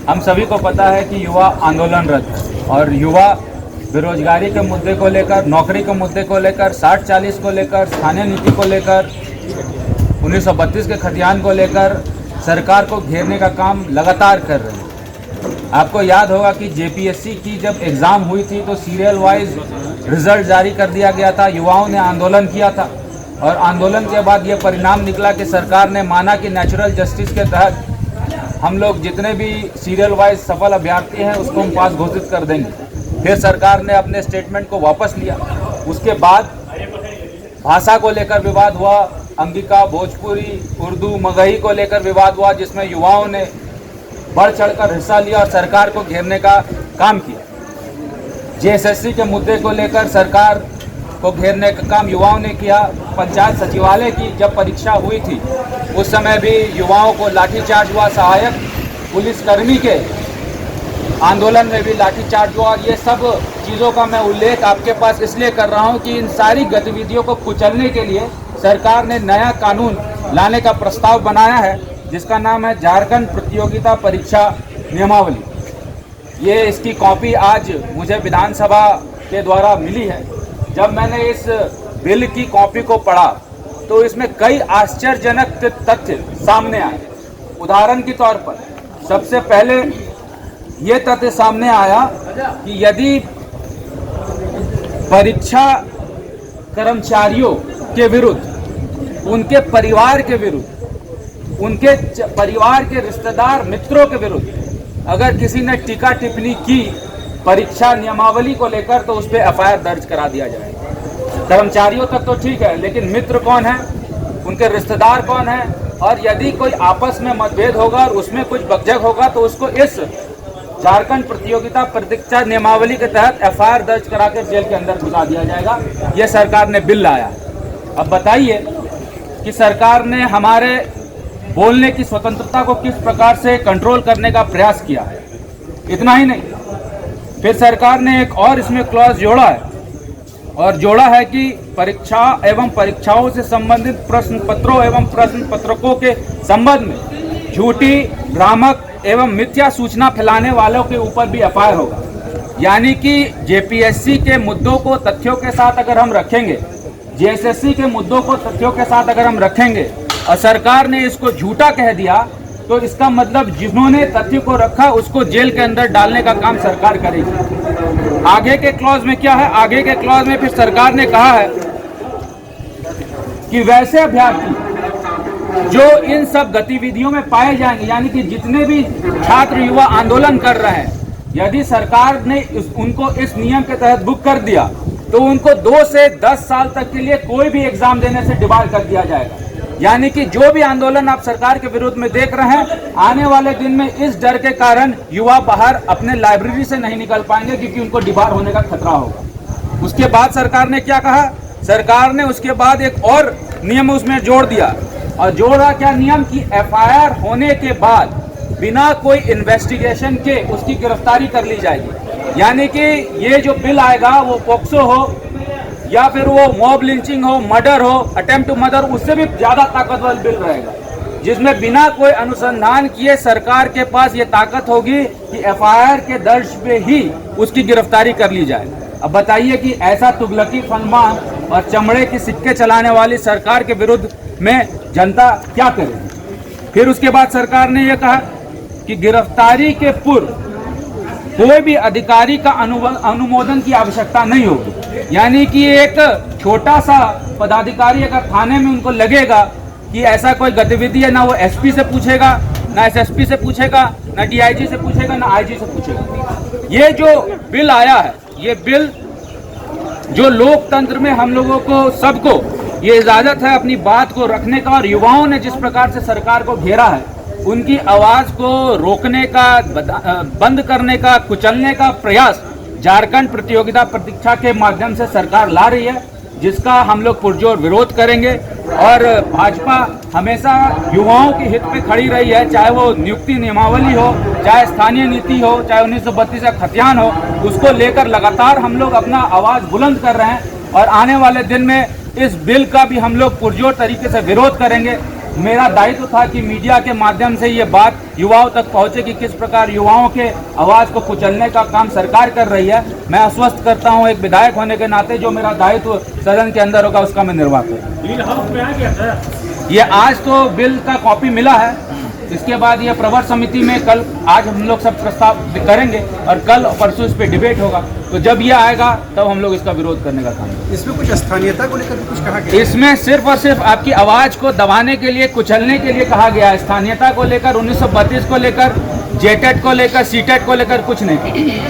हम सभी को पता है कि युवा आंदोलनरत है और युवा बेरोजगारी के मुद्दे को लेकर, नौकरी के मुद्दे को लेकर, 60-40 को लेकर, स्थानीय नीति को लेकर, 1932 के खतियान को लेकर सरकार को घेरने का काम लगातार कर रहे हैं। आपको याद होगा कि जेपीएससी की जब एग्ज़ाम हुई थी तो सीरियल वाइज रिजल्ट जारी कर दिया गया था। युवाओं ने आंदोलन किया था और आंदोलन के बाद ये परिणाम निकला कि सरकार ने माना कि नेचुरल जस्टिस के तहत हम लोग जितने भी सीरियल वाइज सफल अभ्यर्थी हैं उसको हम पास घोषित कर देंगे। फिर सरकार ने अपने स्टेटमेंट को वापस लिया। उसके बाद भाषा को लेकर विवाद हुआ, अंगिका, भोजपुरी, उर्दू, मगही को लेकर विवाद हुआ, जिसमें युवाओं ने बढ़ चढ़कर हिस्सा लिया और सरकार को घेरने का काम किया। जेएसएससी के मुद्दे को लेकर सरकार को घेरने का काम युवाओं ने किया। पंचायत सचिवालय की जब परीक्षा हुई थी उस समय भी युवाओं को लाठीचार्ज हुआ। सहायक पुलिसकर्मी के आंदोलन में भी लाठीचार्ज हुआ। ये सब चीज़ों का मैं उल्लेख आपके पास इसलिए कर रहा हूँ कि इन सारी गतिविधियों को कुचलने के लिए सरकार ने नया कानून लाने का प्रस्ताव बनाया है, जिसका नाम है झारखंड प्रतियोगिता परीक्षा नियमावली। ये इसकी कॉपी आज मुझे विधानसभा के द्वारा मिली है। जब मैंने इस बिल की कॉपी को पढ़ा तो इसमें कई आश्चर्यजनक तथ्य सामने आए। उदाहरण के तौर पर सबसे पहले ये तथ्य सामने आया कि यदि परीक्षा कर्मचारियों के विरुद्ध, उनके परिवार के विरुद्ध, उनके परिवार के रिश्तेदार मित्रों के विरुद्ध अगर किसी ने टीका टिप्पणी की परीक्षा नियमावली को लेकर तो उस पर एफआईआर दर्ज करा दिया जाएगा। कर्मचारियों तक तो ठीक है, लेकिन मित्र कौन है, उनके रिश्तेदार कौन है, और यदि कोई आपस में मतभेद होगा और उसमें कुछ बकझक होगा तो उसको इस झारखंड प्रतियोगिता परीक्षा नियमावली के तहत एफआईआर दर्ज कराकर जेल के अंदर घुसा दिया जाएगा। ये सरकार ने बिल लाया। अब बताइए कि सरकार ने हमारे बोलने की स्वतंत्रता को किस प्रकार से कंट्रोल करने का प्रयास किया है। इतना ही नहीं, फिर सरकार ने एक और इसमें क्लॉज जोड़ा है और जोड़ा है कि परीक्षा एवं परीक्षाओं से संबंधित प्रश्न पत्रों एवं प्रश्न पत्रकों के संबंध में झूठी, भ्रामक एवं मिथ्या सूचना फैलाने वालों के ऊपर भी एफआईआर होगा। यानी कि जेपीएससी के मुद्दों को तथ्यों के साथ अगर हम रखेंगे, जेएसएससी के मुद्दों को तथ्यों के साथ अगर हम रखेंगे और सरकार ने इसको झूठा कह दिया तो इसका मतलब जिन्होंने तथ्य को रखा उसको जेल के अंदर डालने का काम सरकार करेगी। आगे के क्लॉज में क्या है, आगे के क्लॉज में फिर सरकार ने कहा है कि वैसे अभ्यर्थी जो इन सब गतिविधियों में पाए जाएंगे, यानी कि जितने भी छात्र युवा आंदोलन कर रहे हैं, यदि सरकार ने उनको इस नियम के तहत बुक कर दिया तो उनको 2 से 10 साल तक के लिए कोई भी एग्जाम देने से डिबार कर दिया जाएगा। यानी कि जो भी आंदोलन आप सरकार के विरोध में देख रहे हैं, आने वाले दिन में इस डर के कारण युवा बाहर अपने लाइब्रेरी से नहीं निकल पाएंगे क्योंकि उनको डिबार होने का खतरा होगा। उसके बाद सरकार ने क्या कहा, सरकार ने उसके बाद एक और नियम उसमें जोड़ दिया और जोड़ा क्या नियम की एफआईआर होने के बाद बिना कोई इन्वेस्टिगेशन के उसकी गिरफ्तारी कर ली जाएगी। यानी कि ये जो बिल आएगा वो पोक्सो हो या फिर वो मॉब लिंचिंग हो, मर्डर हो, अटेम्प्ट टू मर्डर, उससे भी ज्यादा ताकतवर बिल रहेगा, जिसमें बिना कोई अनुसंधान किए सरकार के पास ये ताकत होगी कि एफआईआर के दर्ज पे ही उसकी गिरफ्तारी कर ली जाए। अब बताइए कि ऐसा तुगलकी फरमान और चमड़े की सिक्के चलाने वाली सरकार के विरुद्ध में जनता क्या करेगी। फिर उसके बाद सरकार ने यह कहा कि गिरफ्तारी के पूर्व कोई भी अधिकारी का अनुमोदन की आवश्यकता नहीं होगी। यानी कि एक छोटा सा पदाधिकारी अगर थाने में उनको लगेगा कि ऐसा कोई गतिविधि है, ना वो एसपी से पूछेगा, ना एसएसपी से पूछेगा, ना डीआईजी से पूछेगा, ना आईजी से पूछेगा। ये जो बिल आया है, ये बिल जो लोकतंत्र में हम लोगों को सबको ये इजाजत है अपनी बात को रखने का, और युवाओं ने जिस प्रकार से सरकार को घेरा है उनकी आवाज को रोकने का, बंद करने का, कुचलने का प्रयास झारखंड प्रतियोगिता परीक्षा के माध्यम से सरकार ला रही है, जिसका हम लोग पुरजोर विरोध करेंगे। और भाजपा हमेशा युवाओं के हित पे खड़ी रही है, चाहे वो नियुक्ति नियमावली हो, चाहे स्थानीय नीति हो, चाहे 1932 का खतियान हो, उसको लेकर लगातार हम लोग अपना आवाज बुलंद कर रहे हैं और आने वाले दिन में इस बिल का भी हम लोग पुरजोर तरीके से विरोध करेंगे। मेरा दायित्व था कि मीडिया के माध्यम से ये बात युवाओं तक पहुंचे कि किस प्रकार युवाओं के आवाज़ को कुचलने का काम सरकार कर रही है। मैं आश्वस्त करता हूं एक विधायक होने के नाते जो मेरा दायित्व सदन के अंदर होगा उसका मैं निर्वाह करूँगा। ये आज तो बिल का कॉपी मिला है, इसके बाद ये प्रवर समिति में कल आज हम लोग सब प्रस्ताव करेंगे और कल परसों इस पे डिबेट होगा। तो जब ये आएगा तब हम लोग इसका विरोध करने का काम करेंगे। इसमें कुछ स्थानीयता को लेकर कुछ कहा गया? इसमें सिर्फ और सिर्फ आपकी आवाज को दबाने के लिए, कुचलने के लिए कहा गया है। स्थानीयता को लेकर, 1932 को लेकर, जेटेट को लेकर, सीटेट को लेकर कुछ नहीं।